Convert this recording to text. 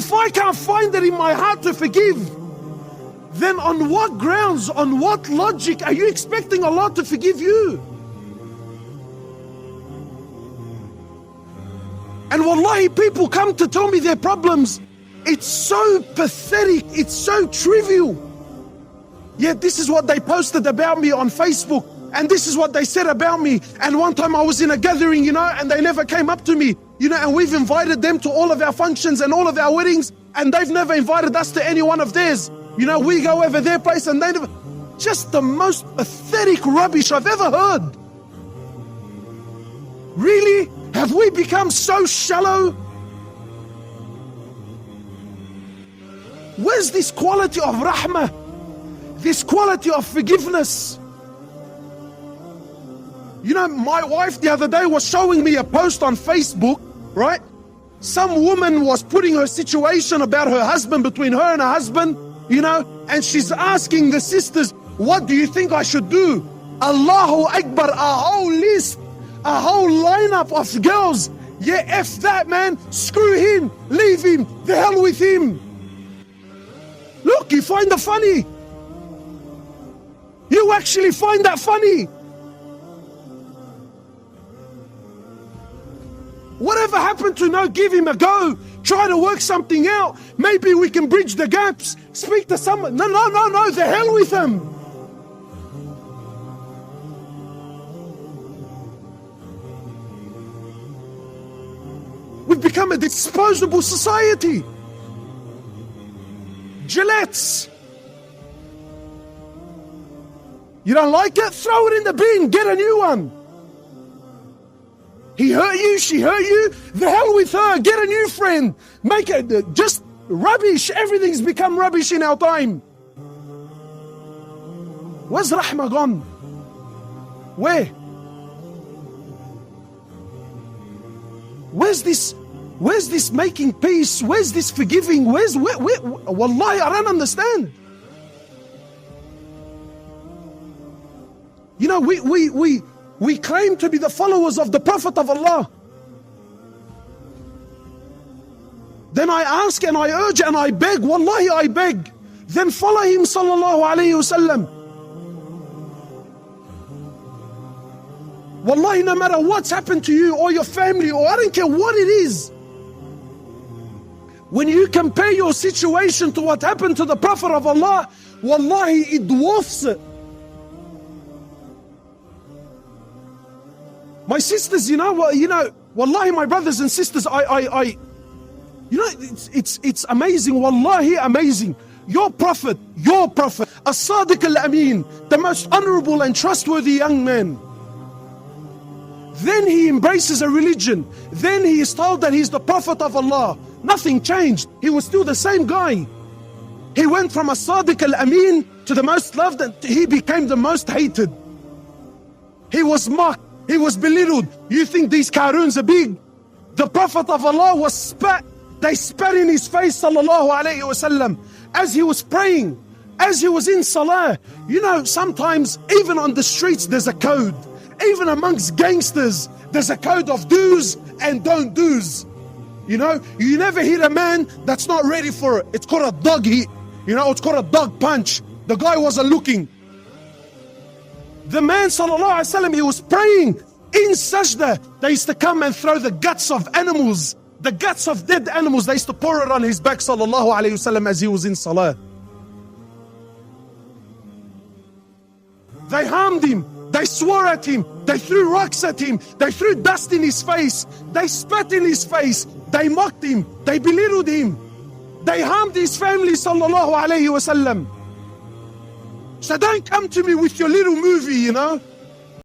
If I can't find it in my heart to forgive, then on what grounds, on what logic are you expecting Allah to forgive you? And wallahi, people come to tell me their problems. It's so pathetic, it's so trivial. Yet this is what they posted about me on Facebook, and this is what they said about me. And one time I was in a gathering, and they never came up to me, and we've invited them to all of our functions and all of our weddings, and they've never invited us to any one of theirs. We go over their place and they never. Just the most pathetic rubbish I've ever heard. Really? Have we become so shallow? Where's this quality of rahmah? This quality of forgiveness? My wife the other day was showing me a post on Facebook, right? Some woman was putting her situation about her husband, between her and her husband, and she's asking the sisters, what do you think I should do? Allahu Akbar, a whole list, a whole lineup of girls. Yeah, F that, man. Screw him. Leave him. The hell with him. Look, you find it funny. You actually find that funny. Whatever happened to give him a go? Try to work something out. Maybe we can bridge the gaps. Speak to someone. No. The hell with him. We've become a disposable society. Gillettes. You don't like it? Throw it in the bin. Get a new one. He hurt you, she hurt you, the hell with her, get a new friend. Make it just rubbish. Everything's become rubbish in our time. Where's rahmah gone? Where? Where's this making peace? Where's this forgiving? Where? Wallahi, I don't understand. We claim to be the followers of the Prophet of Allah. Then I ask and I urge and I beg, wallahi I beg, then follow him sallallahu alayhi wasallam. Wallahi, no matter what's happened to you or your family, or I don't care what it is, when you compare your situation to what happened to the Prophet of Allah, wallahi, it dwarfs it. My sisters, wallahi, my brothers and sisters, it's amazing, wallahi, amazing. Your Prophet, As-Sadiq Al-Amin, the most honorable and trustworthy young man. Then he embraces a religion. Then he is told that he's the Prophet of Allah. Nothing changed. He was still the same guy. He went from As-Sadiq Al-Amin to the most loved, and he became the most hated. He was mocked. He was belittled. You think these Karuns are big? The Prophet of Allah was spat. They spat in his face, sallallahu alayhi wasallam, as he was praying, as he was in salah. Sometimes even on the streets there's a code. Even amongst gangsters there's a code of do's and don't do's. You never hit a man that's not ready for it. It's called a dog hit. It's called a dog punch. The guy wasn't looking. The man, sallallahu alaihi wasallam, he was praying in sajda. They used to come and throw the guts of animals, the guts of dead animals. They used to pour it on his back, sallallahu alaihi wasallam, as he was in salah. They harmed him. They swore at him. They threw rocks at him. They threw dust in his face. They spat in his face. They mocked him. They belittled him. They harmed his family, sallallahu alaihi wasallam. So don't come to me with your little movie,